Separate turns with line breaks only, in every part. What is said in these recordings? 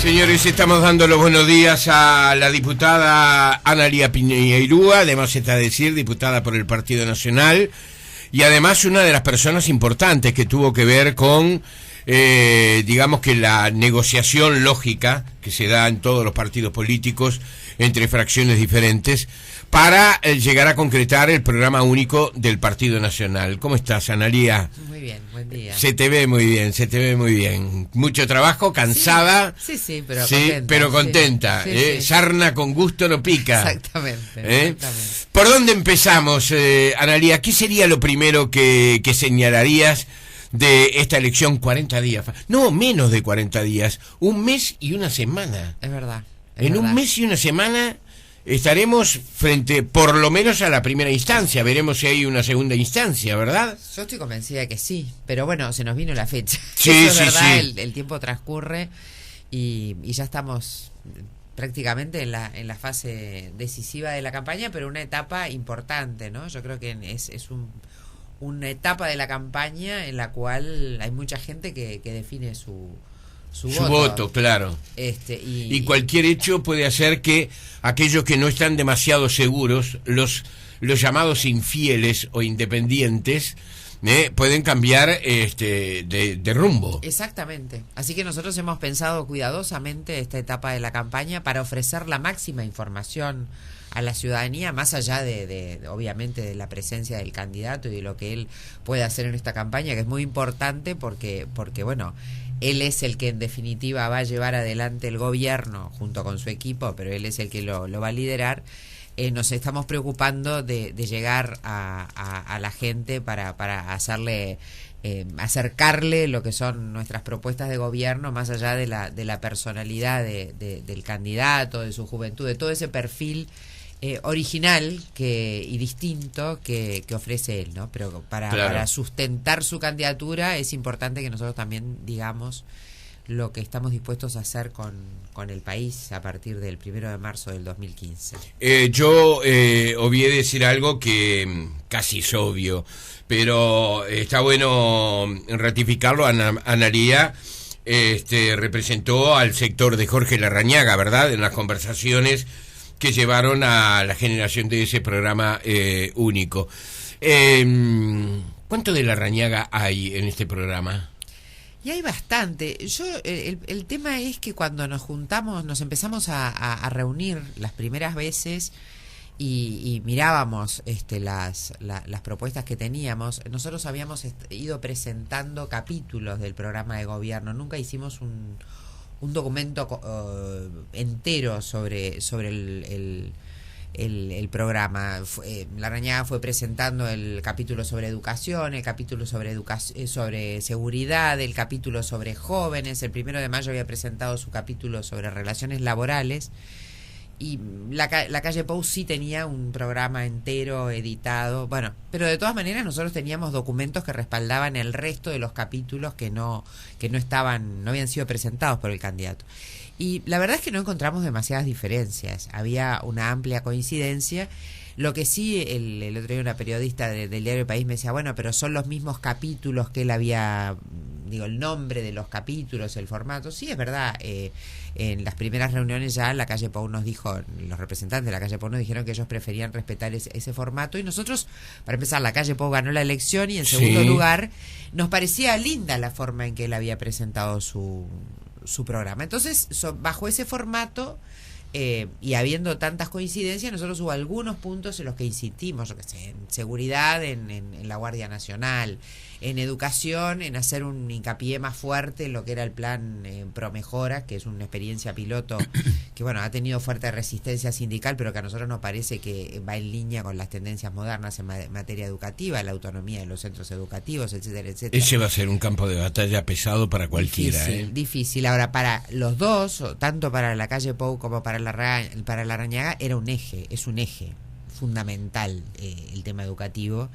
Señores, estamos dando los buenos días a la diputada Analía Piñeirúa, además está a decir, diputada por el Partido Nacional, y además una de las personas importantes que tuvo que ver con, digamos que la negociación lógica que se da en todos los partidos políticos entre fracciones diferentes para llegar a concretar el programa único del Partido Nacional. ¿Cómo estás, Analía?
Muy bien, buen día.
Se te ve muy bien, se te ve muy bien. Mucho trabajo, cansada.
Sí, pero
sí,
contenta.
Pero contenta.
Sí.
Sarna con gusto no pica.
Exactamente.
¿Por dónde empezamos, Analía? ¿Qué sería lo primero que señalarías de esta elección? 40 días. No, menos de 40 días. Un mes y una semana.
Es verdad.
Un mes y una semana estaremos frente, por lo menos, a la primera instancia. Veremos si hay una segunda instancia, ¿verdad?
Yo estoy convencida de que sí, pero bueno, se nos vino la fecha.
Sí,
Eso es verdad,
sí.
El tiempo transcurre y ya estamos prácticamente en la fase decisiva de la campaña, pero una etapa importante, ¿no? Yo creo que es una etapa de la campaña en la cual hay mucha gente que define su voto,
claro.
Y
cualquier hecho puede hacer que aquellos que no están demasiado seguros, los llamados infieles o independientes, pueden cambiar de rumbo.
Exactamente. Así que nosotros hemos pensado cuidadosamente esta etapa de la campaña para ofrecer la máxima información a la ciudadanía, más allá de obviamente de la presencia del candidato y de lo que él puede hacer en esta campaña, que es muy importante porque bueno, él es el que en definitiva va a llevar adelante el gobierno junto con su equipo, pero él es el que lo va a liderar. Nos estamos preocupando de llegar a la gente para hacerle acercarle lo que son nuestras propuestas de gobierno, más allá de la personalidad del candidato, de su juventud, de todo ese perfil original y distinto que ofrece él, ¿no? Pero para sustentar su candidatura es importante que nosotros también digamos lo que estamos dispuestos a hacer con el país a partir del 1 de marzo del 2015.
Yo obvié decir algo que casi es obvio, pero está bueno ratificarlo. Analía representó al sector de Jorge Larrañaga, ¿verdad?, en las conversaciones que llevaron a la generación de ese programa único. ¿Cuánto de Larrañaga hay en este programa?
Y hay bastante. El tema es que cuando nos juntamos, nos empezamos a reunir las primeras veces y mirábamos las propuestas que teníamos, nosotros habíamos ido presentando capítulos del programa de gobierno. Nunca hicimos un documento entero sobre el programa. Larrañaga fue presentando el capítulo sobre educación, el capítulo sobre seguridad, el capítulo sobre jóvenes. El 1 de mayo había presentado su capítulo sobre relaciones laborales. Y la calle Pou sí tenía un programa entero editado, bueno, pero de todas maneras nosotros teníamos documentos que respaldaban el resto de los capítulos que no habían sido presentados por el candidato. Y la verdad es que no encontramos demasiadas diferencias, había una amplia coincidencia. Lo que sí, el otro día una periodista del diario El País me decía, bueno, pero son los mismos capítulos que él había, el nombre de los capítulos, el formato. Sí, es verdad, en las primeras reuniones ya la calle Pou nos dijo, los representantes de la calle Pou nos dijeron que ellos preferían respetar ese formato, y nosotros, para empezar, la calle Pou ganó la elección, y en segundo lugar, nos parecía linda la forma en que él había presentado su programa. Entonces, bajo ese formato, y habiendo tantas coincidencias, nosotros hubo algunos puntos en los que insistimos, yo que sé, en seguridad, en la Guardia Nacional, en educación, en hacer un hincapié más fuerte en lo que era el plan Promejora, que es una experiencia piloto que bueno, ha tenido fuerte resistencia sindical, pero que a nosotros nos parece que va en línea con las tendencias modernas en materia educativa, la autonomía de los centros educativos, etcétera, etcétera.
Ese va a ser un campo de batalla pesado para cualquiera.
Difícil. Ahora, para los dos, tanto para la calle Pou como para Larrañaga, es un eje fundamental el tema educativo.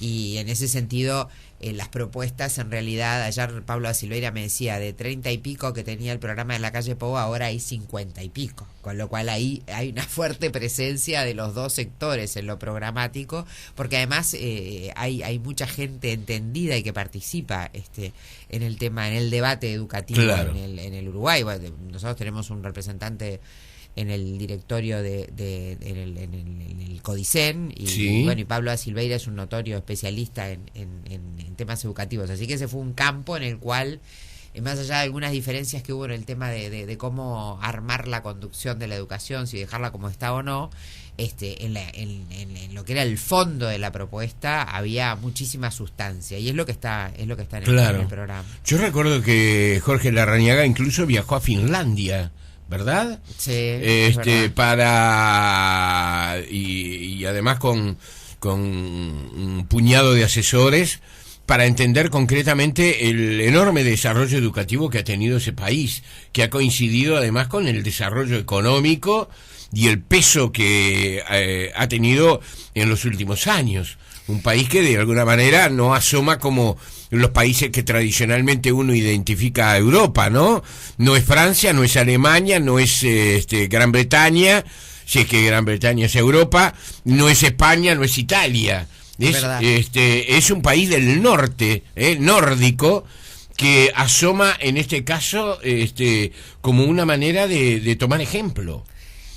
Y en ese sentido, las propuestas, en realidad, ayer Pablo da Silveira me decía, de 30 y pico que tenía el programa de la calle Pou, ahora hay 50 y pico, con lo cual ahí hay una fuerte presencia de los dos sectores en lo programático, porque además hay mucha gente entendida y que participa en el tema, en el debate educativo. Claro. en el Uruguay. Bueno, nosotros tenemos un representante en el directorio en el Codicen y,
sí.
Bueno, y Pablo da Silveira es un notorio especialista en temas educativos, así que ese fue un campo en el cual, más allá de algunas diferencias que hubo en el tema de cómo armar la conducción de la educación, si dejarla como está o no, en lo que era el fondo de la propuesta había muchísima sustancia, y es lo que está en el programa.
Yo recuerdo que Jorge Larrañaga incluso viajó a Finlandia, ¿verdad?
Sí, verdad.
Y además con un puñado de asesores para entender concretamente el enorme desarrollo educativo que ha tenido ese país, que ha coincidido además con el desarrollo económico y el peso que ha tenido en los últimos años. Un país que de alguna manera no asoma como los países que tradicionalmente uno identifica a Europa, ¿no? No es Francia, no es Alemania, no es Gran Bretaña, si es que Gran Bretaña es Europa, no es España, no es Italia. Es un país del norte, nórdico, que asoma en este caso como una manera de tomar ejemplo.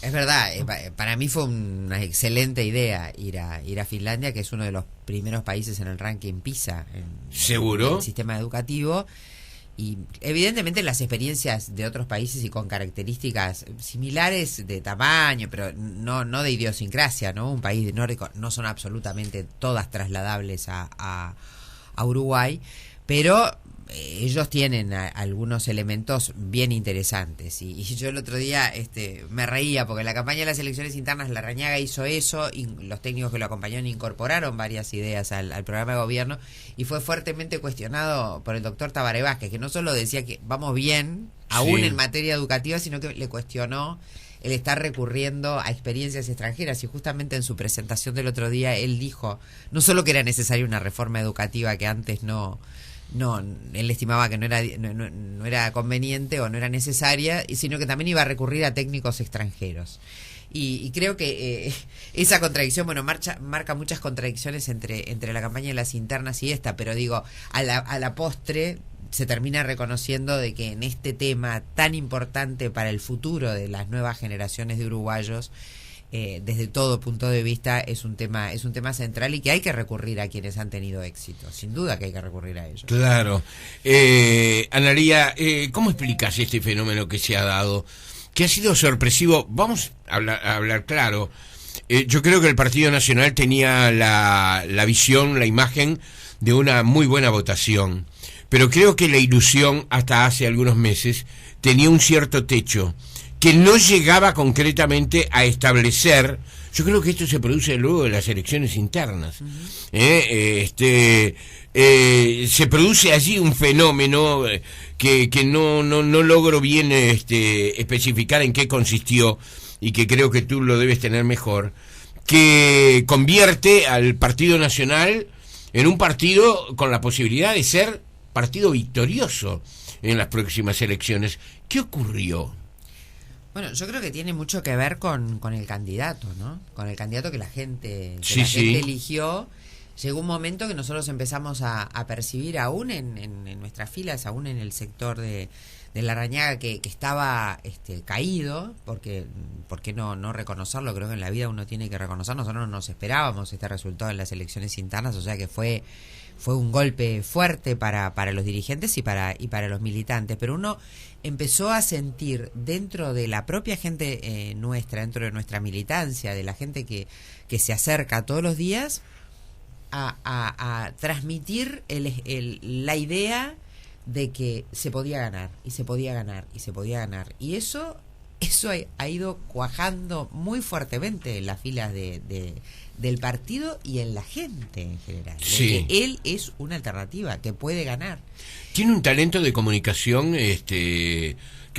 Es verdad, para mí fue una excelente idea ir a Finlandia, que es uno de los primeros países en el ranking PISA,
¿seguro?
En el sistema educativo, y evidentemente las experiencias de otros países y con características similares de tamaño, pero no de idiosincrasia, ¿no? Un país nórdico, no son absolutamente todas trasladables a Uruguay, pero ellos tienen algunos elementos bien interesantes, y yo el otro día me reía porque en la campaña de las elecciones internas Larrañaga hizo eso, y los técnicos que lo acompañaron incorporaron varias ideas al programa de gobierno, y fue fuertemente cuestionado por el doctor Tabaré Vázquez, que no solo decía que vamos bien aún en materia educativa, sino que le cuestionó el estar recurriendo a experiencias extranjeras, y justamente en su presentación del otro día él dijo no solo que era necesaria una reforma educativa que antes no, él estimaba que no era conveniente o no era necesaria, sino que también iba a recurrir a técnicos extranjeros. Y creo que esa contradicción, marca muchas contradicciones entre la campaña de las internas y esta, pero digo, a la postre se termina reconociendo de que en este tema tan importante para el futuro de las nuevas generaciones de uruguayos, desde todo punto de vista es un tema central, y que hay que recurrir a quienes han tenido éxito, sin duda que hay que recurrir a ellos.
Claro. Analía, ¿cómo explicas este fenómeno que se ha dado, que ha sido sorpresivo? Vamos a hablar claro. Yo creo que el Partido Nacional tenía la visión, la imagen de una muy buena votación, pero creo que la ilusión hasta hace algunos meses tenía un cierto techo que no llegaba concretamente a establecer. Yo creo que esto se produce luego de las elecciones internas. Se produce allí un fenómeno que no logro bien especificar en qué consistió, y que creo que tú lo debes tener mejor, que convierte al Partido Nacional en un partido con la posibilidad de ser partido victorioso en las próximas elecciones. ¿Qué ocurrió?
Bueno, yo creo que tiene mucho que ver con el candidato, ¿no? Con el candidato que la gente eligió. Llegó un momento que nosotros empezamos a percibir aún en nuestras filas, aún en el sector de Larrañaga, que estaba caído, porque ¿por qué no reconocerlo? Creo que en la vida uno tiene que reconocer. Nosotros no nos esperábamos este resultado en las elecciones internas, o sea que fue un golpe fuerte para los dirigentes y para los militantes, pero uno empezó a sentir dentro de la propia gente nuestra, dentro de nuestra militancia, de la gente que se acerca todos los días a transmitir la idea de que se podía ganar, y se podía ganar, y se podía ganar, y eso ha ido cuajando muy fuertemente en las filas del partido y en la gente en general.
Sí.
Que él es una alternativa, que puede ganar.
Tiene un talento de comunicación que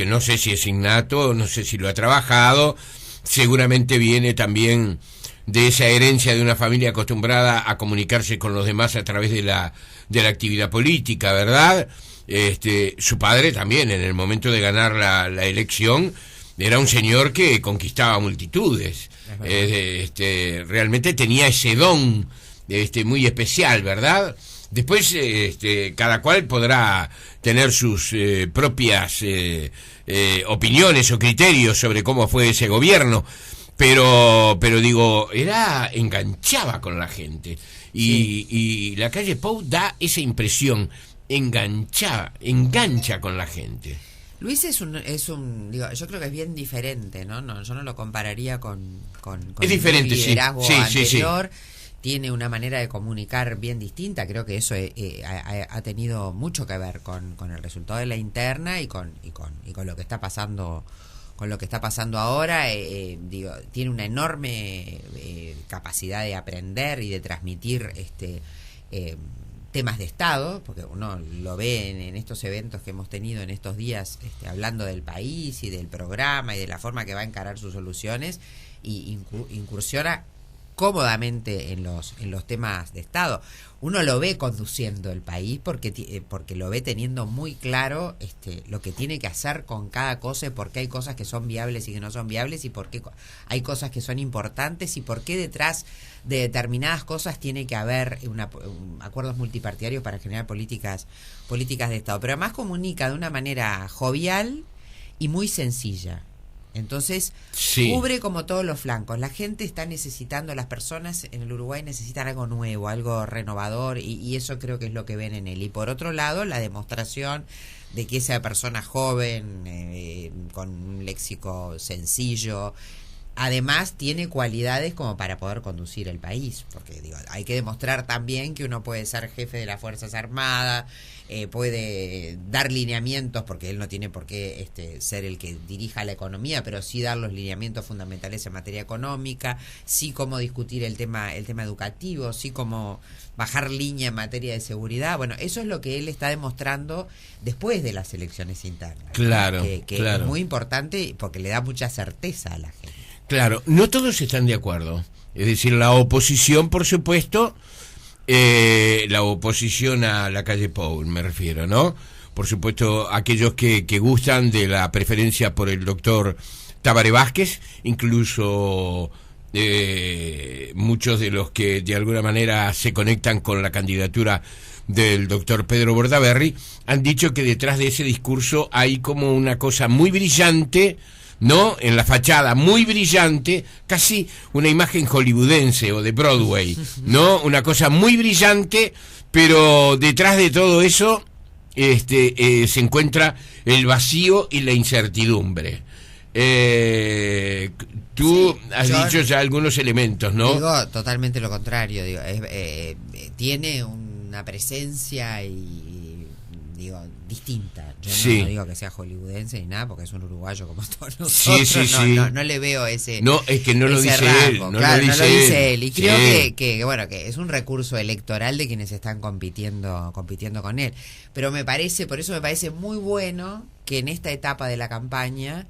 no sé si es innato, no sé si lo ha trabajado, seguramente viene también de esa herencia de una familia acostumbrada a comunicarse con los demás a través de la actividad política, ¿verdad? Su padre también, en el momento de ganar la elección, era un señor que conquistaba multitudes. Realmente tenía ese don muy especial, ¿verdad? Después cada cual podrá tener sus propias opiniones o criterios sobre cómo fue ese gobierno, pero digo, enganchaba con la gente, y la calle Pou da esa impresión, engancha con la gente.
Luis es un digo, yo creo que es bien diferente, ¿no? Yo no lo compararía con
es diferente,
el liderazgo anterior.
Sí.
Tiene una manera de comunicar bien distinta. Creo que eso ha tenido mucho que ver con el resultado de la interna y con lo que está pasando, con lo que está pasando ahora. Tiene una enorme capacidad de aprender y de transmitir temas de Estado, porque uno lo ve en estos eventos que hemos tenido en estos días, hablando del país y del programa y de la forma que va a encarar sus soluciones, y incursiona cómodamente en los temas de Estado. Uno lo ve conduciendo el país porque lo ve teniendo muy claro lo que tiene que hacer con cada cosa, y por qué hay cosas que son viables y que no son viables, y por qué hay cosas que son importantes, y por qué detrás de determinadas cosas tiene que haber acuerdos multipartidarios para generar políticas de Estado. Pero además comunica de una manera jovial y muy sencilla. Entonces, cubre como todos los flancos. La gente está necesitando, las personas en el Uruguay necesitan algo nuevo, algo renovador, y eso creo que es lo que ven en él. Y por otro lado, la demostración de que esa persona joven, con un léxico sencillo, además tiene cualidades como para poder conducir el país, porque hay que demostrar también que uno puede ser jefe de las Fuerzas Armadas, puede dar lineamientos, porque él no tiene por qué ser el que dirija la economía, pero sí dar los lineamientos fundamentales en materia económica, sí cómo discutir el tema educativo, sí cómo bajar línea en materia de seguridad. Bueno, eso es lo que él está demostrando después de las elecciones internas.
Claro,
que
claro.
Es muy importante porque le da mucha certeza a la gente.
Claro, no todos están de acuerdo. Es decir, la oposición, por supuesto, la oposición a la calle Pou, me refiero, ¿no? Por supuesto, aquellos que gustan de la preferencia por el doctor Tabaré Vázquez, incluso muchos de los que de alguna manera se conectan con la candidatura del doctor Pedro Bordaberry, han dicho que detrás de ese discurso hay como una cosa muy brillante, ¿no? En la fachada, muy brillante, casi una imagen hollywoodense o de Broadway, ¿no? Una cosa muy brillante, pero detrás de todo eso se encuentra el vacío y la incertidumbre. Tú has dicho ya algunos elementos, ¿no?
Digo totalmente lo contrario. Tiene una presencia distinta. Yo no digo que sea hollywoodense ni nada, porque es un uruguayo como todos nosotros. No le veo ese.
No, es que no lo dice él.
No lo dice él. Y creo que es un recurso electoral de quienes están compitiendo con él. Pero por eso me parece muy bueno que en esta etapa de la campaña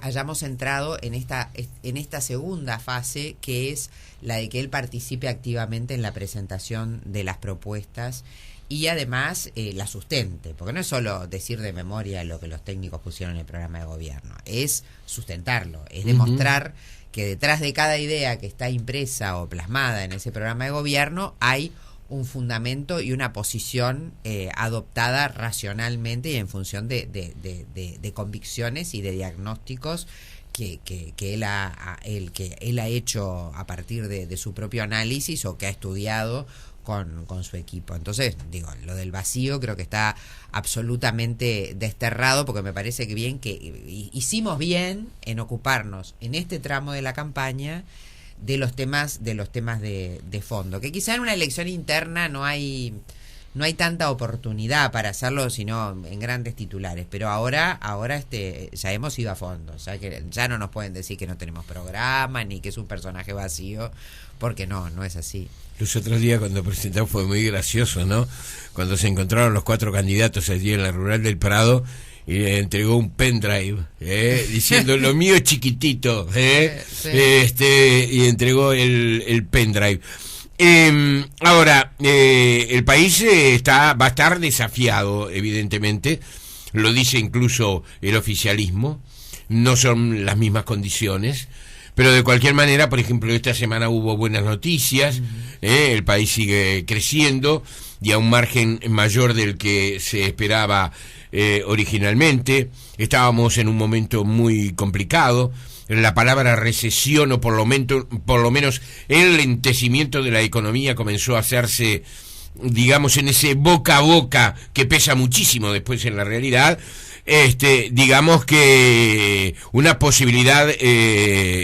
hayamos entrado en esta segunda fase, que es la de que él participe activamente en la presentación de las propuestas, y además la sustente, porque no es solo decir de memoria lo que los técnicos pusieron en el programa de gobierno, es sustentarlo, es demostrar que detrás de cada idea que está impresa o plasmada en ese programa de gobierno hay un fundamento y una posición adoptada racionalmente y en función de convicciones y de diagnósticos que él ha hecho a partir de su propio análisis, o que ha estudiado con su equipo. Entonces, lo del vacío creo que está absolutamente desterrado, porque me parece que hicimos bien en ocuparnos en este tramo de la campaña de los temas de fondo, que quizá en una elección interna no hay tanta oportunidad para hacerlo, sino en grandes titulares, pero ahora ya hemos ido a fondo, ya no nos pueden decir que no tenemos programa ni que es un personaje vacío, porque no es así.
Los otros días cuando presentamos fue muy gracioso, ¿no? Cuando se encontraron los 4 candidatos allí en la Rural del Prado, y le entregó un pendrive, diciendo lo mío es chiquitito,
Sí.
y entregó el pendrive. Ahora, el país va a estar desafiado, evidentemente, lo dice incluso el oficialismo, no son las mismas condiciones, pero de cualquier manera, por ejemplo, esta semana hubo buenas noticias, el país sigue creciendo y a un margen mayor del que se esperaba originalmente. Estábamos en un momento muy complicado. La palabra recesión, o por lo menos el lentecimiento de la economía, comenzó a hacerse, digamos, en ese boca a boca que pesa muchísimo después en la realidad. Digamos que una posibilidad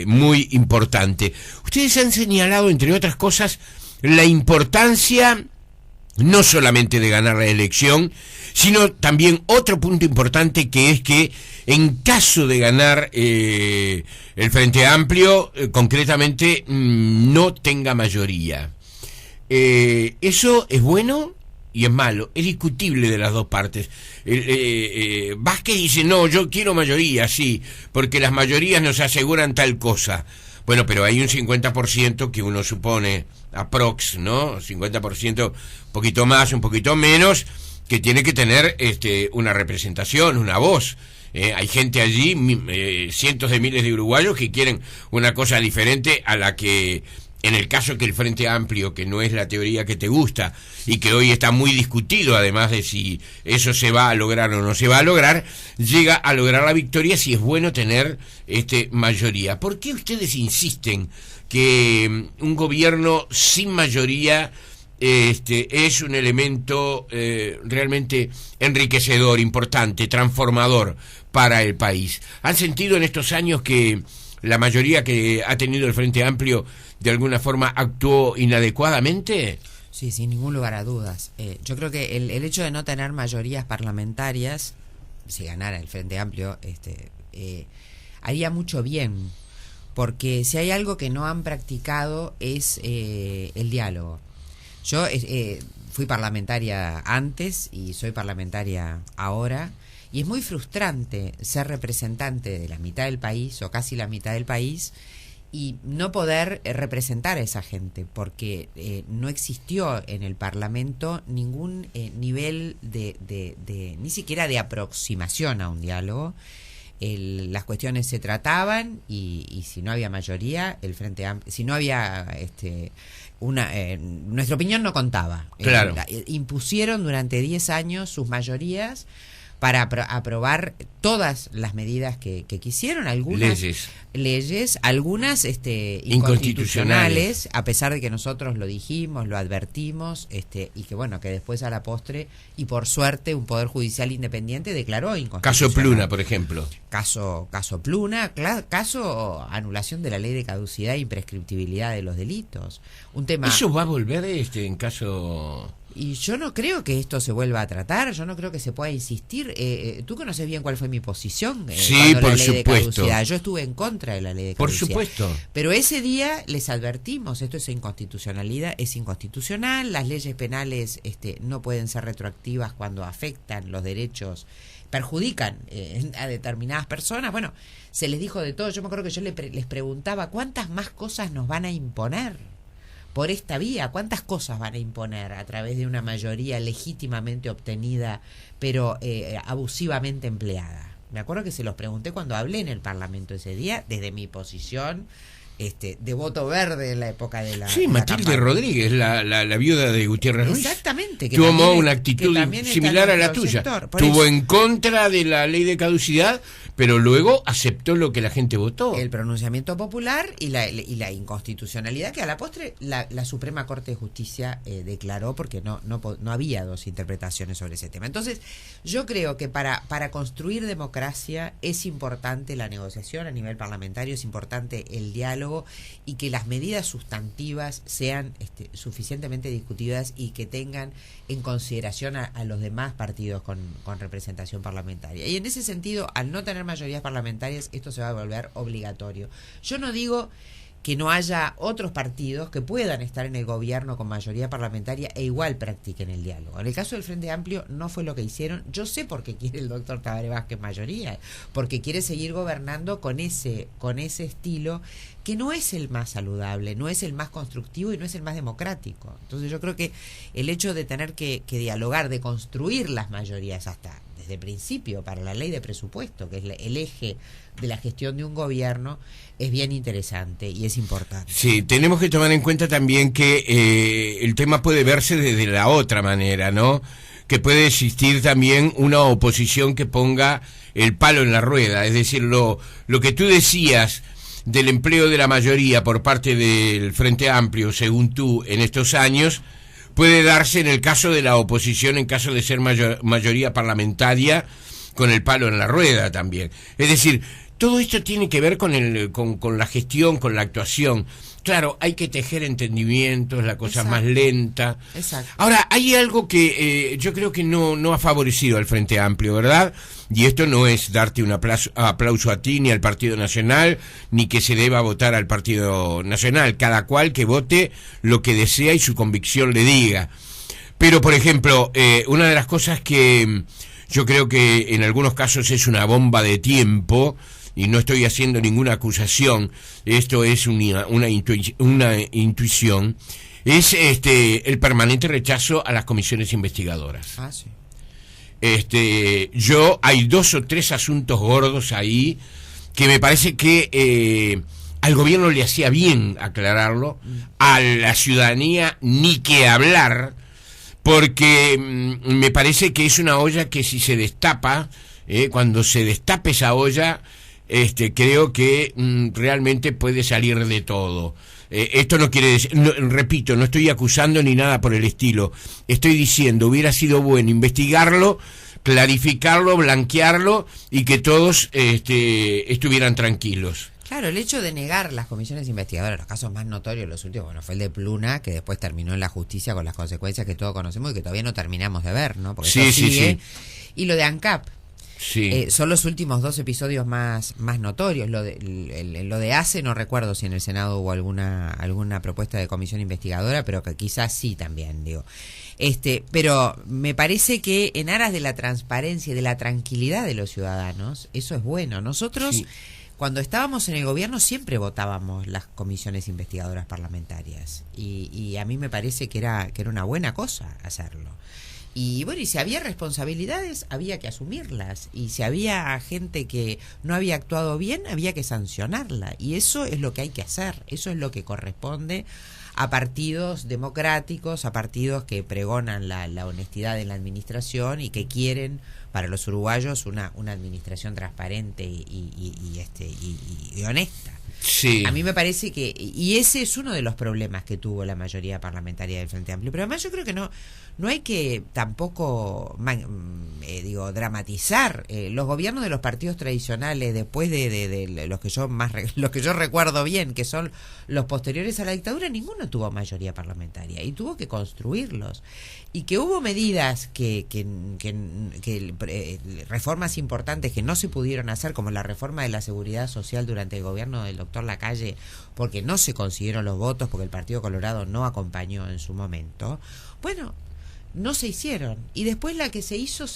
muy importante. Ustedes han señalado, entre otras cosas, la importancia no solamente de ganar la elección, sino también otro punto importante, que es que en caso de ganar el Frente Amplio, concretamente, no tenga mayoría. Eso es bueno y es malo, es discutible de las dos partes. Vázquez dice, no, yo quiero mayoría, sí, porque las mayorías nos aseguran tal cosa. Bueno, pero hay un 50% que uno supone, aprox, ¿no? 50%, un poquito más, un poquito menos, que tiene que tener una representación, una voz. Hay gente allí, cientos de miles de uruguayos, que quieren una cosa diferente a la que, en el caso que el Frente Amplio, que no es la teoría que te gusta y que hoy está muy discutido, además de si eso se va a lograr o no se va a lograr, llega a lograr la victoria si es bueno tener mayoría. ¿Por qué ustedes insisten que un gobierno sin mayoría es un elemento realmente enriquecedor, importante, transformador para el país? ¿Han sentido en estos años que la mayoría que ha tenido el Frente Amplio de alguna forma actuó inadecuadamente?
Sí, sin ningún lugar a dudas. Yo creo que el hecho de no tener mayorías parlamentarias, si ganara el Frente Amplio, haría mucho bien, porque si hay algo que no han practicado es el diálogo. Yo fui parlamentaria antes y soy parlamentaria ahora, y es muy frustrante ser representante de la mitad del país, o casi la mitad del país, y no poder representar a esa gente, porque no existió en el Parlamento ningún nivel de ni siquiera de aproximación a un diálogo. Las cuestiones se trataban y si no había mayoría, el Frente Amplio, si no había nuestra opinión no contaba.
Claro.
Impusieron durante 10 años sus mayorías para aprobar todas las medidas que quisieron, algunas leyes, algunas inconstitucionales, a pesar de que nosotros lo dijimos, lo advertimos, y que bueno, que después a la postre, y por suerte, un Poder Judicial independiente declaró inconstitucional.
Caso Pluna, por ejemplo.
Caso Pluna, caso anulación de la ley de caducidad e imprescriptibilidad de los delitos. Un tema.
¿Eso va a volver en caso...?
Y yo no creo que esto se vuelva a tratar, yo no creo que se pueda insistir. Tú conoces bien cuál fue mi posición
sí,
cuando
por
la ley
supuesto.
de caducidad. Yo estuve en contra de la ley de caducidad.
Por supuesto.
Pero ese día les advertimos, esto es inconstitucionalidad, es inconstitucional, las leyes penales no pueden ser retroactivas cuando afectan los derechos, perjudican a determinadas personas. Bueno, se les dijo de todo. Yo me acuerdo que yo les preguntaba, ¿cuántas más cosas nos van a imponer por esta vía? ¿Cuántas cosas van a imponer a través de una mayoría legítimamente obtenida, pero abusivamente empleada? Me acuerdo que se los pregunté cuando hablé en el Parlamento ese día, desde mi posición de voto verde en la época de la...
Sí, Matilde Rodríguez, la viuda de Gutiérrez Ruiz.
Exactamente.
Que tomó una actitud similar a la tuya. Estuvo en contra de la ley de caducidad, pero luego aceptó lo que la gente votó.
El pronunciamiento popular y la inconstitucionalidad que a la postre la Suprema Corte de Justicia declaró, porque no había dos interpretaciones sobre ese tema. Entonces, yo creo que para construir democracia es importante la negociación a nivel parlamentario, es importante el diálogo, y que las medidas sustantivas sean suficientemente discutidas y que tengan en consideración a los demás partidos con representación parlamentaria. Y en ese sentido, al no tener mayorías parlamentarias, esto se va a volver obligatorio. Yo no digo que no haya otros partidos que puedan estar en el gobierno con mayoría parlamentaria e igual practiquen el diálogo. En el caso del Frente Amplio no fue lo que hicieron. Yo sé por qué quiere el doctor Tabaré Vázquez mayoría, porque quiere seguir gobernando con ese estilo que no es el más saludable, no es el más constructivo y no es el más democrático. Entonces yo creo que el hecho de tener que dialogar, de construir las mayorías hasta desde el principio para la ley de presupuesto, que es el eje de la gestión de un gobierno, es bien interesante y es importante.
Sí, tenemos que tomar en cuenta también que el tema puede verse desde la otra manera, ¿no? Que puede existir también una oposición que ponga el palo en la rueda, es decir, lo que tú decías del empleo de la mayoría por parte del Frente Amplio, según tú, en estos años, puede darse en el caso de la oposición, en caso de ser mayoría parlamentaria, con el palo en la rueda también. Es decir, todo esto tiene que ver con la gestión, con la actuación. Claro, hay que tejer entendimientos, la cosa más lenta.
Exacto.
Ahora, hay algo que yo creo que no ha favorecido al Frente Amplio, ¿verdad? Y esto no es darte un aplauso a ti, ni al Partido Nacional, ni que se deba votar al Partido Nacional. Cada cual que vote lo que desea y su convicción le diga. Pero, por ejemplo, una de las cosas que yo creo que en algunos casos es una bomba de tiempo, y no estoy haciendo ninguna acusación, esto es una intuición, es el permanente rechazo a las comisiones investigadoras.
Ah, sí.
Hay 2 o 3 asuntos gordos ahí que me parece que al gobierno le hacía bien aclararlo, a la ciudadanía ni que hablar, porque me parece que es una olla que si se destapa, cuando se destape esa olla, creo que realmente puede salir de todo. Esto no quiere decir, repito, no estoy acusando ni nada por el estilo. Estoy diciendo, hubiera sido bueno investigarlo, clarificarlo, blanquearlo y que todos estuvieran tranquilos.
Claro, el hecho de negar las comisiones investigadoras, los casos más notorios, los últimos, fue el de Pluna, que después terminó en la justicia con las consecuencias que todos conocemos y que todavía no terminamos de ver, ¿no? Porque
sí, sí.
Y lo de ANCAP.
Sí.
Son los últimos 2 episodios más notorios. Lo de ACE no recuerdo si en el Senado hubo alguna propuesta de comisión investigadora, pero que quizás sí también, digo. Pero me parece que en aras de la transparencia y de la tranquilidad de los ciudadanos, eso es bueno. Nosotros, cuando estábamos en el gobierno, siempre votábamos las comisiones investigadoras parlamentarias. Y a mí me parece que era una buena cosa hacerlo. Y bueno, y si había responsabilidades, había que asumirlas. Y si había gente que no había actuado bien, había que sancionarla. Y eso es lo que hay que hacer. Eso es lo que corresponde a partidos democráticos, a partidos que pregonan la honestidad en la administración y que quieren para los uruguayos una administración transparente y honesta.
Sí.
A mí me parece que, y ese es uno de los problemas que tuvo la mayoría parlamentaria del Frente Amplio, pero además yo creo que no hay que tampoco dramatizar. Los gobiernos de los partidos tradicionales, después de los que yo recuerdo bien, que son los posteriores a la dictadura, ninguno tuvo mayoría parlamentaria y tuvo que construirlos. Y que hubo medidas que reformas importantes que no se pudieron hacer, como la reforma de la seguridad social durante el gobierno del doctor Lacalle, porque no se consiguieron los votos, porque el Partido Colorado no acompañó en su momento. Bueno, no se hicieron. Y después la que se hizo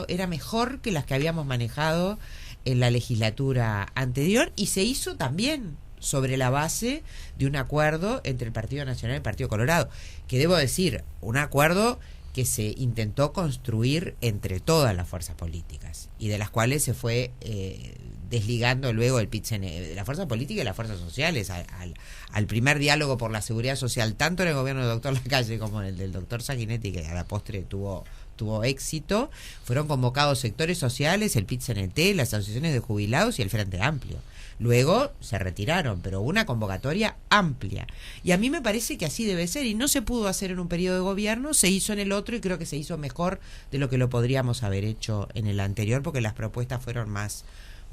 era mejor que las que habíamos manejado en la legislatura anterior, y se hizo también sobre la base de un acuerdo entre el Partido Nacional y el Partido Colorado, que debo decir, un acuerdo que se intentó construir entre todas las fuerzas políticas y de las cuales se fue desligando luego el PIT-CNT, de la fuerza política y las fuerzas sociales, al primer diálogo por la seguridad social, tanto en el gobierno del doctor Lacalle como en el del doctor Sanguinetti, que a la postre tuvo éxito. Fueron convocados sectores sociales, el PIT-CNT, las asociaciones de jubilados y el Frente Amplio. Luego se retiraron, pero una convocatoria amplia. Y a mí me parece que así debe ser, y no se pudo hacer en un periodo de gobierno, se hizo en el otro, y creo que se hizo mejor de lo que lo podríamos haber hecho en el anterior, porque las propuestas fueron más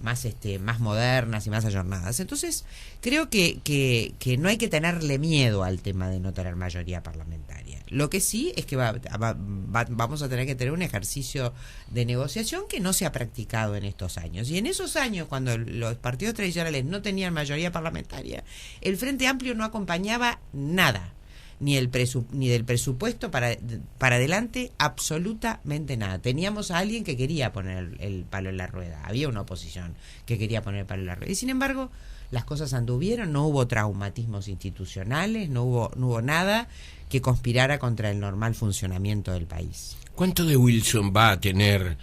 más modernas y más ayornadas. Entonces, creo que no hay que tenerle miedo al tema de no tener mayoría parlamentaria. Lo que sí es que vamos a tener que tener un ejercicio de negociación que no se ha practicado en estos años. Y en esos años, cuando los partidos tradicionales no tenían mayoría parlamentaria, el Frente Amplio no acompañaba nada. Ni del presupuesto para adelante, absolutamente nada. Teníamos a alguien que quería poner el palo en la rueda. Había una oposición que quería poner el palo en la rueda. Y sin embargo, las cosas anduvieron, no hubo traumatismos institucionales, no hubo nada que conspirara contra el normal funcionamiento del país.
¿Cuánto de Wilson va a tener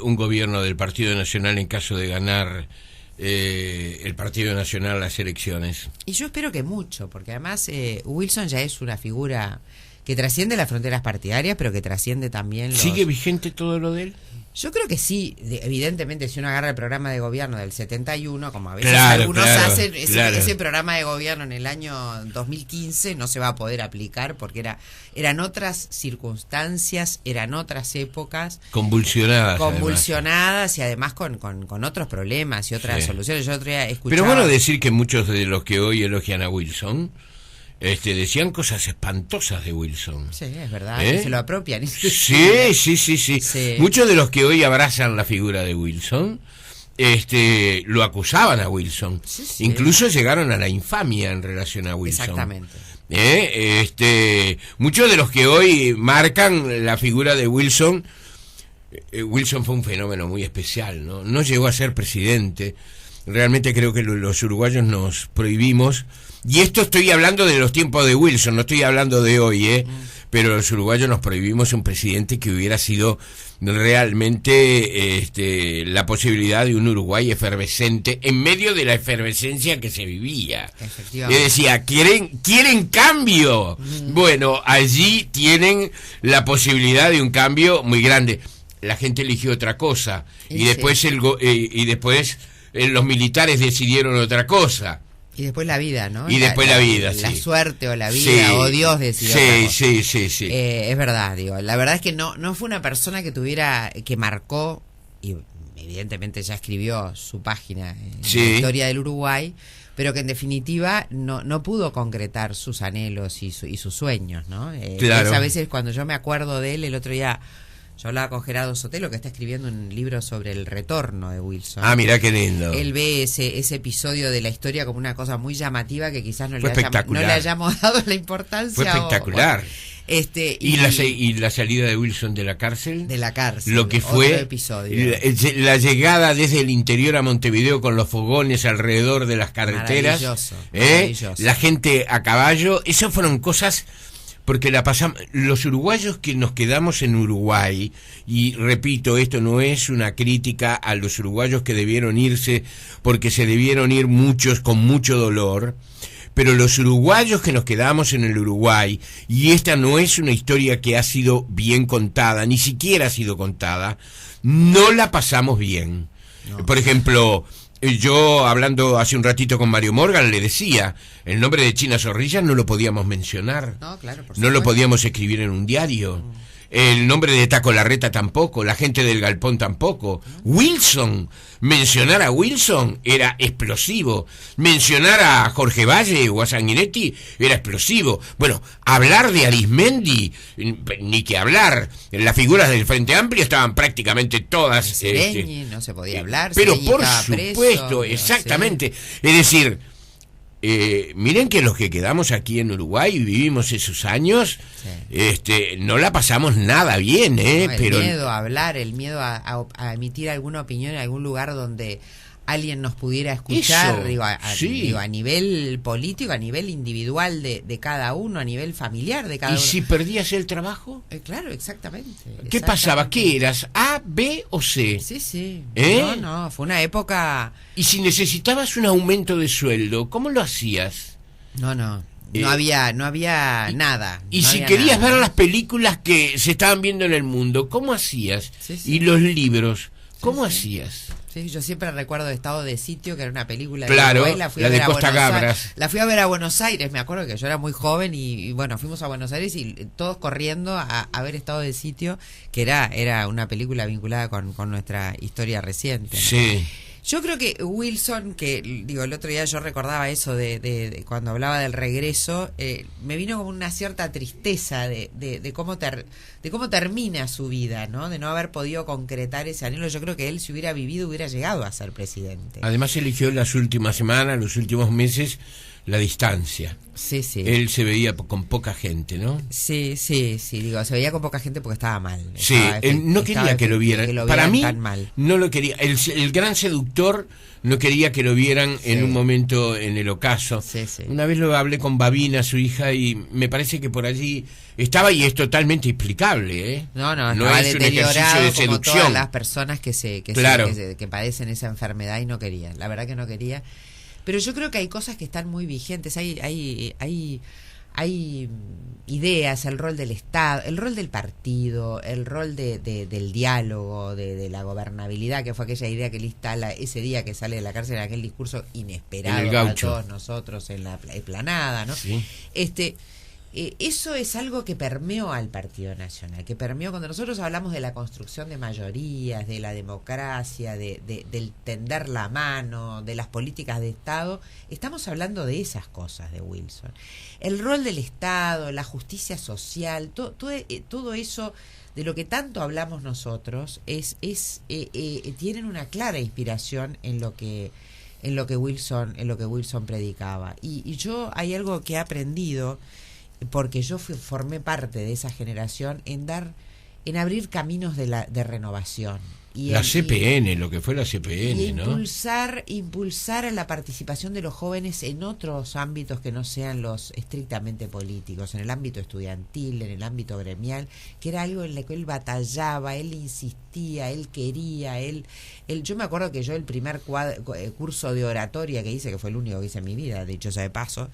un gobierno del Partido Nacional en caso de ganar el Partido Nacional las elecciones?
Y yo espero que mucho, porque además Wilson ya es una figura que trasciende las fronteras partidarias, pero que trasciende también
¿Sigue vigente todo lo de él?
Yo creo que sí, evidentemente si uno agarra el programa de gobierno del 71, como a veces
Claro,
algunos
claro,
hacen,
claro.
ese programa de gobierno en el año 2015 no se va a poder aplicar porque eran otras circunstancias, eran otras épocas. Convulsionadas y además con otros problemas y otras soluciones. Yo otro día escuchaba...
Pero bueno decir que muchos de los que hoy elogian a Wilson... decían cosas espantosas de Wilson.
Sí, es verdad, que se lo apropian.
Sí. Muchos de los que hoy abrazan la figura de Wilson, lo acusaban a Wilson.
Sí.
Incluso llegaron a la infamia en relación a Wilson.
Exactamente.
Muchos de los que hoy marcan la figura de Wilson, Wilson fue un fenómeno muy especial, ¿no? No llegó a ser presidente. Realmente creo que los uruguayos nos prohibimos. Y esto estoy hablando de los tiempos de Wilson, no estoy hablando de hoy, pero los uruguayos nos prohibimos un presidente que hubiera sido realmente la posibilidad de un Uruguay efervescente en medio de la efervescencia que se vivía.
Efectivamente.
Decía, ¿quieren cambio? Bueno, allí tienen la posibilidad de un cambio muy grande. La gente eligió otra cosa y después los militares decidieron otra cosa.
Y después la vida, ¿no?
Y después la vida,
la
sí.
suerte o la vida, o Dios decidió.
Sí.
Es verdad, digo. La verdad es que no fue una persona que marcó, y evidentemente ya escribió su página en la historia del Uruguay, pero que en definitiva no pudo concretar sus anhelos y sus sueños, ¿no?
Claro.
A veces cuando yo me acuerdo de él, el otro día... Yo hablaba con Gerardo Sotelo, que está escribiendo un libro sobre el retorno de Wilson.
Ah, mirá qué lindo.
Él ve ese episodio de la historia como una cosa muy llamativa que quizás no le hayamos dado la importancia.
Fue espectacular.
Y
la salida de Wilson de la cárcel.
De la cárcel.
Lo que fue
episodio.
La llegada desde el interior a Montevideo con los fogones alrededor de las carreteras.
Maravilloso.
La gente a caballo. Esas fueron cosas... Porque la pasamos, los uruguayos que nos quedamos en Uruguay, y repito, esto no es una crítica a los uruguayos que debieron irse, porque se debieron ir muchos con mucho dolor, pero los uruguayos que nos quedamos en el Uruguay, y esta no es una historia que ha sido bien contada, ni siquiera ha sido contada, no la pasamos bien. No. Por ejemplo... Yo, hablando hace un ratito con Mario Morgan, le decía, el nombre de China Zorrilla no lo podíamos mencionar.
No, claro, por supuesto.
No lo podíamos escribir en un diario. El nombre de Taco Larreta tampoco, la gente del Galpón tampoco. Wilson, mencionar a Wilson era explosivo. Mencionar a Jorge Valle o a Sanguinetti era explosivo. Bueno, hablar de Arismendi, ni que hablar. Las figuras del Frente Amplio estaban prácticamente todas...
Sereñi, no se podía hablar.
Pero
Sereñi
por
estaba
supuesto,
preso,
exactamente. Es decir... miren que los que quedamos aquí en Uruguay y vivimos esos años, no la pasamos nada bien,
el miedo a hablar, el miedo a emitir alguna opinión en algún lugar donde alguien nos pudiera escuchar, a nivel político, a nivel individual de cada uno, a nivel familiar de cada uno.
¿Y si perdías el trabajo?
Claro, exactamente.
¿Qué pasaba? ¿Qué eras? ¿A, B o C?
Sí.
No,
fue una época...
¿Y si necesitabas un aumento de sueldo, cómo lo hacías?
No había nada.
Y si querías ver las películas que se estaban viendo en el mundo, ¿cómo hacías? Y los libros, ¿cómo hacías?
Sí, yo siempre recuerdo Estado de Sitio, que era una película
claro,
de
la de Costa Gabras.
La fui a ver a Buenos Aires, me acuerdo que yo era muy joven y bueno, fuimos a Buenos Aires y todos corriendo a ver Estado de Sitio, que era una película vinculada con nuestra historia reciente, ¿no?
Sí.
Yo creo que Wilson, que digo, el otro día yo recordaba eso de cuando hablaba del regreso, me vino como una cierta tristeza de cómo termina su vida, ¿no? De no haber podido concretar ese anhelo. Yo creo que él, si hubiera vivido, hubiera llegado a ser presidente.
Además eligió en las últimas semanas, los últimos meses, la distancia.
Sí, sí.
Él se veía con poca gente, ¿no?
Sí, digo, se veía con poca gente porque estaba mal.
Sí, él no quería que lo vieran. Para mí,
tan mal.
No lo quería. El gran seductor no quería que lo vieran en un momento en el ocaso.
Sí, sí.
Una vez lo hablé con Babina, su hija, y me parece que por allí estaba, y es totalmente explicable, ¿eh?
No
es un ejercicio de seducción.
Como todas las personas que
Claro.
que padecen esa enfermedad y no querían. La verdad que no quería. Pero yo creo que hay cosas que están muy vigentes. Hay ideas, el rol del Estado, el rol del partido, el rol del diálogo, de la gobernabilidad, que fue aquella idea que él instala ese día que sale de la cárcel en aquel discurso inesperado para todos nosotros en la explanada, ¿no?
Sí.
Eso es algo que permeó al Partido Nacional, que permeó cuando nosotros hablamos de la construcción de mayorías, de la democracia, del tender la mano, de las políticas de Estado, estamos hablando de esas cosas de Wilson. El rol del Estado, la justicia social, todo eso de lo que tanto hablamos nosotros tienen una clara inspiración en lo que Wilson predicaba. Y yo hay algo que he aprendido, porque yo formé parte de esa generación, en abrir caminos de renovación.
La CPN, lo que fue la CPN, ¿no?
Impulsar a la participación de los jóvenes en otros ámbitos que no sean los estrictamente políticos, en el ámbito estudiantil, en el ámbito gremial, que era algo en lo que él batallaba, él insistía, él quería, yo me acuerdo que yo el primer curso de oratoria que hice, que fue el único que hice en mi vida, dicho sea de paso,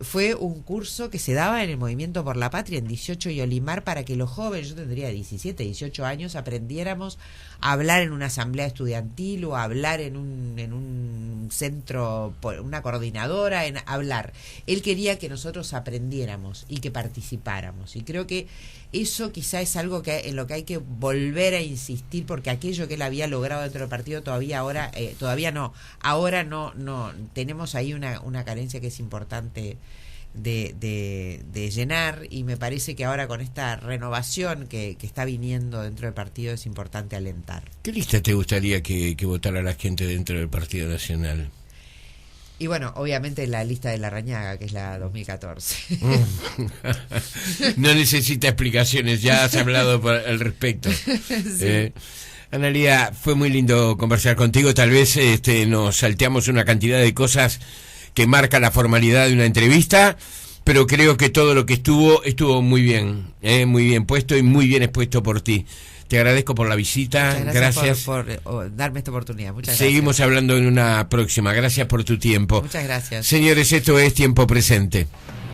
fue un curso que se daba en el Movimiento por la Patria en 18 y Olimar, para que los jóvenes, yo tendría 17, 18 años, aprendiéramos a hablar en una asamblea estudiantil o a hablar en un centro, una coordinadora, en hablar. Él quería que nosotros aprendiéramos y que participáramos, y creo que eso quizá es algo en lo que hay que volver a insistir, porque aquello que él había logrado dentro del partido ahora no tenemos ahí una carencia que es importante de llenar, y me parece que ahora con esta renovación que está viniendo dentro del partido es importante alentar.
¿Qué lista te gustaría que votara la gente dentro del Partido Nacional?
Y bueno, obviamente la lista de Larrañaga, que es la 2014.
No necesita explicaciones, ya has hablado al respecto. Sí. Analía, fue muy lindo conversar contigo. Tal vez nos salteamos una cantidad de cosas que marca la formalidad de una entrevista, pero creo que todo lo que estuvo muy bien puesto y muy bien expuesto por ti. Te agradezco por la visita.
Muchas gracias por darme esta oportunidad. Muchas gracias.
Seguimos hablando en una próxima. Gracias por tu tiempo.
Muchas gracias.
Señores, esto es Tiempo Presente.